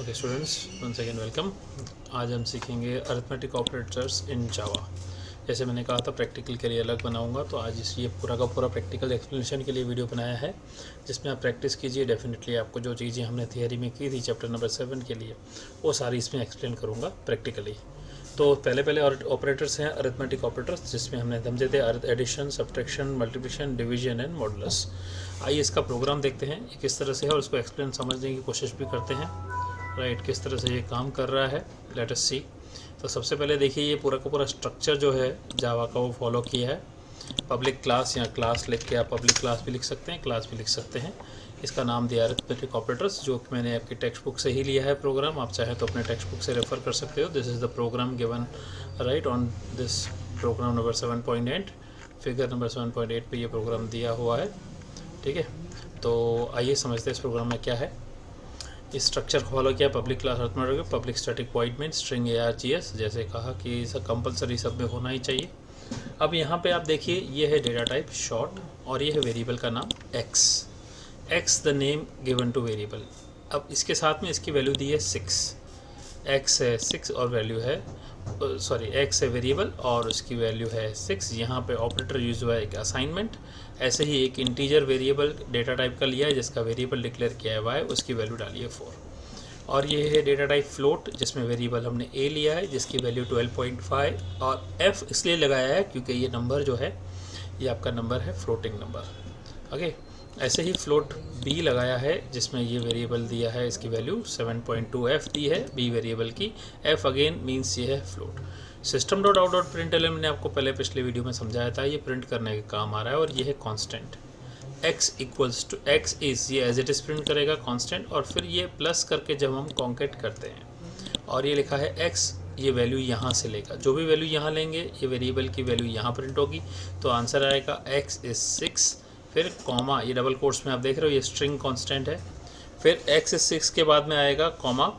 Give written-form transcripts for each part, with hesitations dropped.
Okay students, once again welcome. आज हम सीखेंगे अरिथमेटिक ऑपरेटर्स इन जावा। जैसे मैंने कहा था प्रैक्टिकल के लिए अलग बनाऊंगा, तो आज ये पूरा का पूरा प्रैक्टिकल एक्सप्लेनेशन के लिए वीडियो बनाया है, जिसमें आप प्रैक्टिस कीजिए। डेफिनेटली आपको जो चीज़ें हमने थियरी में की थी चैप्टर नंबर 7 के लिए, वो सारी इसमें एक्सप्लेन करूँगा प्रैक्टिकली। तो पहले ऑपरेटर्स हैं अरिथमेटिक ऑपरेटर्स, जिसमें हमने समझे थे addition, subtraction, multiplication, division and modulus. आइए इसका प्रोग्राम देखते हैं किस तरह से है और उसको एक्सप्लेन समझने की कोशिश भी करते हैं। राइट, किस तरह से ये काम कर रहा है, लेट अस सी। तो सबसे पहले देखिए, ये पूरा का पूरा स्ट्रक्चर जो है जावा का वो फॉलो किया है। पब्लिक क्लास या क्लास लिख के आप पब्लिक क्लास भी लिख सकते हैं, क्लास भी लिख सकते हैं। इसका नाम दिया अरिथमेटिक ऑपरेटर्स, जो कि मैंने आपकी टेक्स्ट बुक से ही लिया है प्रोग्राम। आप चाहें तो अपने टेक्स्ट बुक से रेफर कर सकते हो। This is the program given right on this program number 7.8, figure number 7.8 पे ये प्रोग्राम दिया हुआ है। ठीक है, तो आइए समझते हैं इस प्रोग्राम में क्या है। इस स्ट्रक्चर को फॉलो किया, public class arithmetic, public static void main, string ARGS, जैसे कहा कि सब कंपलसरी सब में होना ही चाहिए। अब यहाँ पे आप देखिए, ये है डेटा टाइप शॉर्ट और ये है वेरिएबल का नाम x the name given two variable. अब इसके साथ में इसकी वैल्यू दी है 6, x है 6 और वैल्यू है x है वेरिएबल और उसकी वैल्यू है 6। यहाँ पे ऑपरेटर यूज हुआ है एक असाइनमेंट। ऐसे ही एक इंटीजर वेरिएबल डेटा टाइप का लिया है, जिसका वेरिएबल डिक्लेयर किया है y, उसकी वैल्यू डाली है 4। और ये है डेटा टाइप फ्लोट, जिसमें वेरिएबल हमने a लिया है, जिसकी वैल्यू 12.5 और f इसलिए लगाया है क्योंकि ये नंबर जो है ये आपका नंबर है फ्लोटिंग नंबर। ओके, ऐसे ही फ्लोट b लगाया है, जिसमें ये वेरिएबल दिया है, इसकी वैल्यू 7.2f दी है b वेरिएबल की। f अगेन मीन्स ये है float. System dot out dot print मैंने आपको पहले पिछले वीडियो में समझाया था, ये प्रिंट करने के काम आ रहा है। और ये है constant x equals to x is, ये एज इट इज प्रिंट करेगा कांस्टेंट, और फिर ये प्लस करके जब हम कॉन्केट करते हैं और ये लिखा है x, ये वैल्यू यहाँ से लेगा, जो भी वैल्यू यहाँ लेंगे ये वेरिएबल की वैल्यू यहाँ प्रिंट होगी। तो आंसर आएगा x इज 6, फिर कॉमा, ये डबल कोट्स में आप देख रहे हो ये स्ट्रिंग कांस्टेंट है, फिर x इज 6 के बाद में आएगा कॉमा,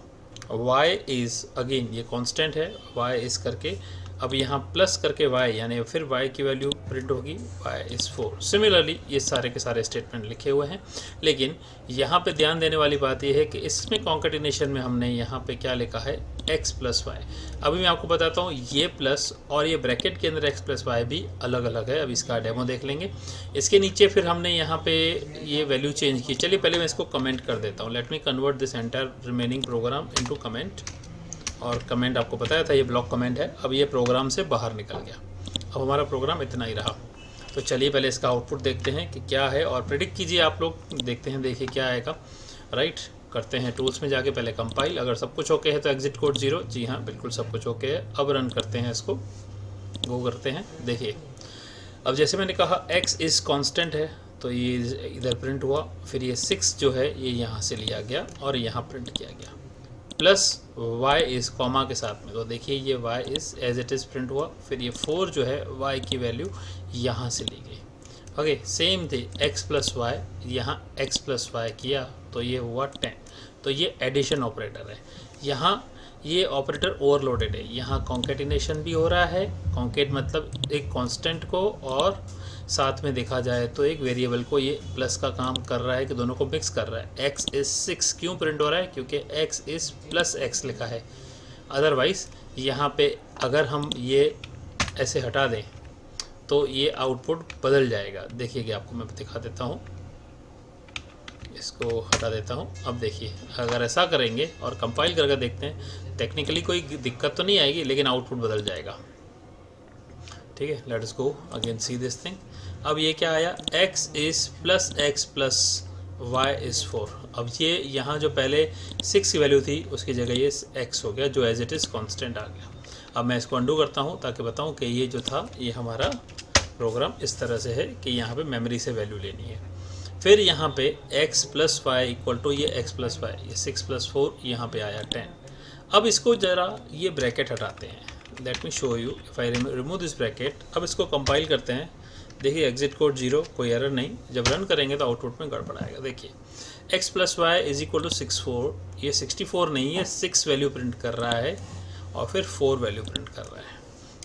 y इज़ अगेन ये कांस्टेंट है, y इज़ करके अब यहाँ प्लस करके y, यानी फिर y की वैल्यू प्रिंट होगी, y इज़ 4। सिमिलरली ये सारे के सारे स्टेटमेंट लिखे हुए हैं, लेकिन यहाँ पे ध्यान देने वाली बात ये है कि इसमें कॉन्केटिनेशन में हमने यहाँ पे क्या लिखा है, x प्लस वाई। अभी मैं आपको बताता हूँ, ये प्लस और ये ब्रैकेट के अंदर x प्लस वाई भी अलग अलग है। अब इसका डेमो देख लेंगे। इसके नीचे फिर हमने यहाँ पे ये वैल्यू चेंज की। चलिए पहले मैं इसको कमेंट कर देता हूँ। Let me convert this entire remaining programme into comment. और कमेंट आपको बताया था ये ब्लॉक कमेंट है। अब ये प्रोग्राम से बाहर निकल गया। अब हमारा प्रोग्राम इतना ही रहा। तो चलिए पहले इसका आउटपुट देखते हैं कि क्या है और प्रेडिक्ट कीजिए आप लोग। देखते हैं, देखिए क्या आएगा। राइट, करते हैं टूल्स में जाके पहले कंपाइल। अगर सब कुछ ओके है तो एग्जिट कोड 0। जी हाँ, बिल्कुल सब कुछ ओके है। अब रन करते हैं इसको, गो करते हैं। देखिए अब जैसे मैंने कहा x इज़ कांस्टेंट है, तो ये इधर प्रिंट हुआ। फिर ये 6 जो है ये यहाँ से लिया गया और यहाँ प्रिंट किया गया, प्लस y इज़ कॉमा के साथ में। तो देखिए ये y is as it is print हुआ। फिर ये 4 जो है y की वैल्यू यहाँ से ली गई। ओके, सेम थे x प्लस वाई, यहाँ x प्लस वाई किया तो ये हुआ 10। तो ये एडिशन ऑपरेटर है। यहाँ ये ऑपरेटर ओवरलोडेड है। यहाँ कॉन्केटिनेशन भी हो रहा है। कॉन्केट मतलब एक कांस्टेंट को और साथ में देखा जाए तो एक वेरिएबल को ये प्लस का काम कर रहा है कि दोनों को मिक्स कर रहा है। x इज़ 6 क्यों प्रिंट हो रहा है, क्योंकि x इज़ प्लस x लिखा है। अदरवाइज़ यहाँ पे अगर हम ये ऐसे हटा दें तो ये आउटपुट बदल जाएगा। देखिएगा, आपको मैं दिखा देता हूँ, इसको हटा देता हूँ। अब देखिए अगर ऐसा करेंगे और कंपाइल करके देखते हैं, टेक्निकली कोई दिक्कत तो नहीं आएगी, लेकिन आउटपुट बदल जाएगा। ठीक है, let us go again see this thing. अब ये क्या आया, x is plus x plus y is 4। अब ये यहाँ जो पहले 6 की वैल्यू थी उसकी जगह ये x हो गया, जो एज इट इज़ कांस्टेंट आ गया। अब मैं इसको अंडू करता हूँ ताकि बताऊँ कि ये जो था ये हमारा प्रोग्राम इस तरह से है कि यहाँ पे मेमोरी से वैल्यू लेनी है। फिर यहाँ पे x plus Y equal to ये x प्लस वाई, ये 6 प्लस 4 यहाँ पे आया 10। अब इसको ज़रा ये ब्रैकेट हटाते हैं। Let me show you if I remove this bracket. अब इसको कंपाइल करते हैं। देखिए एग्जिट कोड 0, कोई एरर नहीं। जब रन करेंगे तो आउटपुट में गड़बड़ आएगा। देखिए x plus Y is equal to 64, ये 64 नहीं है, 6 वैल्यू प्रिंट कर रहा है और फिर 4 वैल्यू प्रिंट कर रहा है।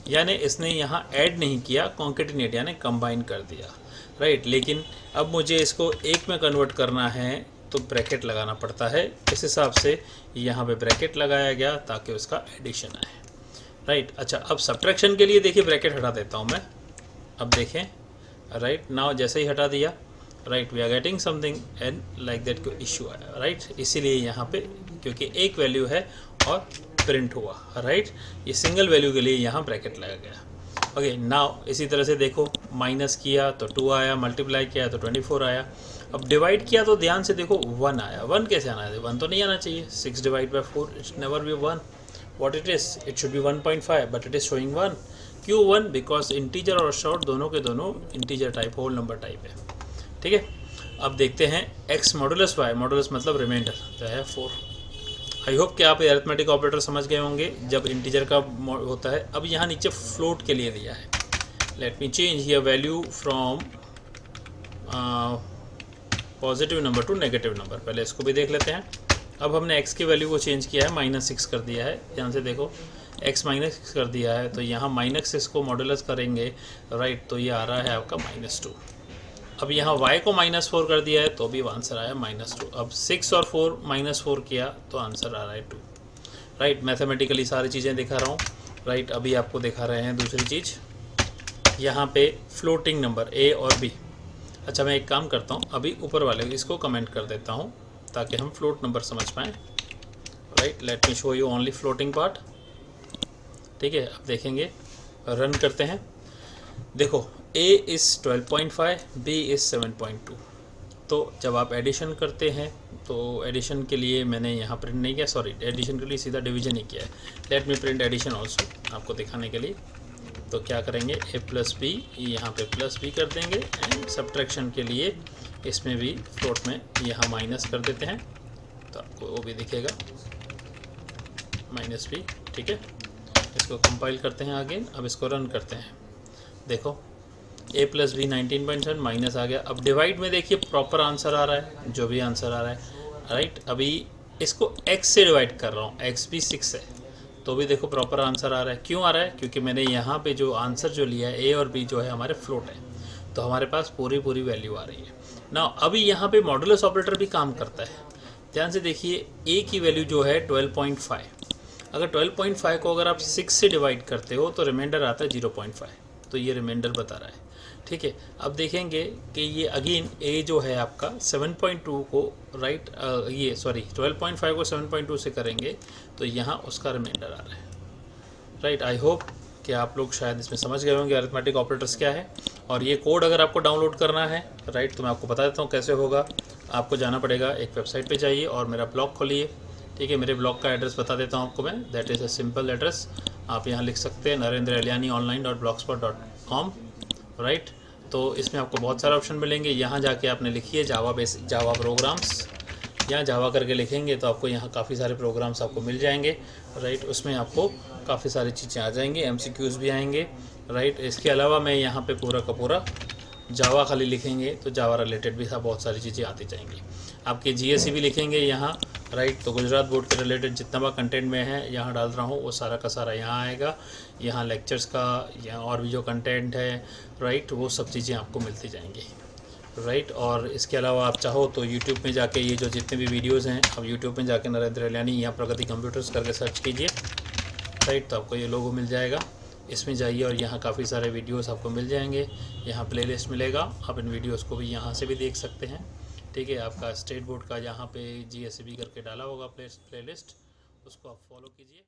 यानी इसने यहाँ ऐड नहीं किया, कॉन्केटिनेट यानी कंबाइन कर दिया। राइट, लेकिन अब मुझे इसको एक में कन्वर्ट करना है तो ब्रैकेट लगाना पड़ता है। इस हिसाब से यहाँ पे ब्रैकेट लगाया गया ताकि उसका एडिशन आए, राइट। अच्छा, अब सब्ट्रैक्शन के लिए देखिए ब्रैकेट हटा देता हूँ मैं। अब देखें, राइट नाउ जैसे ही हटा दिया, right we are getting something and like that को इशू आया, राइट। इसीलिए यहाँ पे क्योंकि एक वैल्यू है और प्रिंट हुआ, राइट। ये सिंगल वैल्यू के लिए यहाँ ब्रैकेट लगा गया। ओके, नाउ इसी तरह से देखो, माइनस किया तो 2 आया, मल्टीप्लाई किया तो 24 आया। अब डिवाइड किया तो ध्यान से देखो 1 आया। 1 कैसे आना है? 1 तो नहीं आना चाहिए। 6 divide by 4 it's never be 1। What it is? It should be 1.5 but it is showing 1। क्यों 1? बिकॉज इंटीजर और शॉर्ट दोनों के दोनों integer type, whole number type है, ठीक है। अब देखते हैं x मॉडुलस y, मॉडुलस मतलब रिमाइंडर, तो है 4। आई होप कि आप अरिथमेटिक ऑपरेटर समझ गए होंगे जब इंटीजर का होता है। अब यहाँ नीचे फ्लोट के लिए दिया है। Let me change here value from positive number two negative number. पहले इसको भी देख लेते हैं। अब हमने x की वैल्यू को चेंज किया है, -6 कर दिया है। ध्यान से देखो, x -6 कर दिया है तो यहाँ -6 को मॉडुलस करेंगे, राइट, तो ये आ रहा है आपका -2। अब यहाँ y को -4 कर दिया है तो भी आंसर आया -2। अब 6 और 4 -4 किया तो आंसर आ रहा है 2, राइट। मैथमेटिकली सारी चीज़ें दिखा रहा हूँ, राइट। अभी आपको दिखा रहे हैं दूसरी चीज़, यहाँ पे फ्लोटिंग नंबर a और b। अच्छा, मैं एक काम करता हूँ, अभी ऊपर वाले इसको कमेंट कर देता हूँ ताकि हम फ्लोट नंबर समझ पाएँ, right. Let me show you only floating part, ठीक है। अब देखेंगे, रन करते हैं। देखो, a इज़ 12.5, b इज़ 7.2। तो जब आप एडिशन करते हैं तो एडिशन के लिए मैंने यहाँ प्रिंट नहीं किया, सॉरी, एडिशन के लिए सीधा डिवीजन ही किया है। Let me print addition also आपको दिखाने के लिए। तो क्या करेंगे, a प्लस बी, यहाँ पे प्लस बी कर देंगे। एंड सब्ट्रैक्शन के लिए इसमें भी फ्लोट में यहाँ माइनस कर देते हैं तो आपको वो भी दिखेगा -b, ठीक है। इसको कंपाइल करते हैं अगेन। अब इसको रन करते हैं। देखो, a प्लस बी 19.7 माइनस आ गया। अब डिवाइड में देखिए प्रॉपर आंसर आ रहा है, जो भी आंसर आ रहा है, राइट। अभी इसको x से डिवाइड कर रहा हूँ, x भी 6 है तो भी देखो प्रॉपर आंसर आ रहा है। क्यों आ रहा है? क्योंकि मैंने यहाँ पे जो आंसर जो लिया है, a और b जो है हमारे फ्लोट है, तो हमारे पास पूरी वैल्यू आ रही है ना। अभी यहाँ पे मॉडुलस ऑपरेटर भी काम करता है। ध्यान से देखिए, a की वैल्यू जो है 12.5, अगर 12.5 को अगर आप 6 से डिवाइड करते हो तो रिमाइंडर आता है 0.5, तो ये रिमाइंडर बता रहा है, ठीक है। अब देखेंगे कि ये अगेन a जो है आपका 7.2 को, राइट, ये सॉरी 12.5 को 7.2 से करेंगे तो यहाँ उसका रिमाइंडर आ रहा है, राइट। आई होप कि आप लोग शायद इसमें समझ गए होंगे अरिथमेटिक ऑपरेटर्स क्या है। और ये कोड अगर आपको डाउनलोड करना है, राइट, तो मैं आपको बता देता हूँ कैसे होगा। आपको जाना पड़ेगा, एक वेबसाइट पे जाइए और मेरा ब्लॉग खोलिए, ठीक है। मेरे ब्लॉग का एड्रेस बता देता हूँ आपको मैं, that is a simple address. आप यहाँ लिख सकते हैं narendraelianionline.blogspot.com, राइट। तो इसमें आपको बहुत सारे ऑप्शन मिलेंगे। यहाँ जाके आपने लिखिए जावा प्रोग्राम्स, यहाँ जावा करके लिखेंगे तो आपको यहाँ काफ़ी सारे प्रोग्राम्स आपको मिल जाएंगे, राइट। उसमें आपको काफ़ी सारी चीज़ें आ जाएंगी, MCQs भी आएंगे, राइट। इसके अलावा मैं यहाँ पे पूरा का पूरा जावा खाली लिखेंगे तो जावा रिलेटेड भी बहुत सारी चीज़ें आती जाएंगी। आपके GSE भी लिखेंगे यहाँ, राइट, तो गुजरात बोर्ड के रिलेटेड जितना भी कंटेंट में है यहाँ डाल रहा हूँ वो सारा का सारा यहाँ आएगा। यहाँ लेक्चर्स का, यहाँ और भी जो कंटेंट है, राइट, वो सब चीज़ें आपको मिलती जाएंगी, राइट। और इसके अलावा आप चाहो तो यूट्यूब में जाके ये जो जितने भी वीडियोज़ हैं, अब यूट्यूब में जाके नरेंद्र एलियानी या प्रगति कंप्यूटर्स करके सर्च कीजिए, राइट, तो आपको ये लोगो मिल जाएगा। इसमें जाइए और यहाँ काफ़ी सारे वीडियोस आपको मिल जाएंगे। यहाँ प्लेलिस्ट मिलेगा, आप इन वीडियोस को भी यहाँ से भी देख सकते हैं, ठीक है। आपका स्टेट बोर्ड का यहाँ पे GSEB करके डाला होगा प्लेलिस्ट, उसको आप फॉलो कीजिए।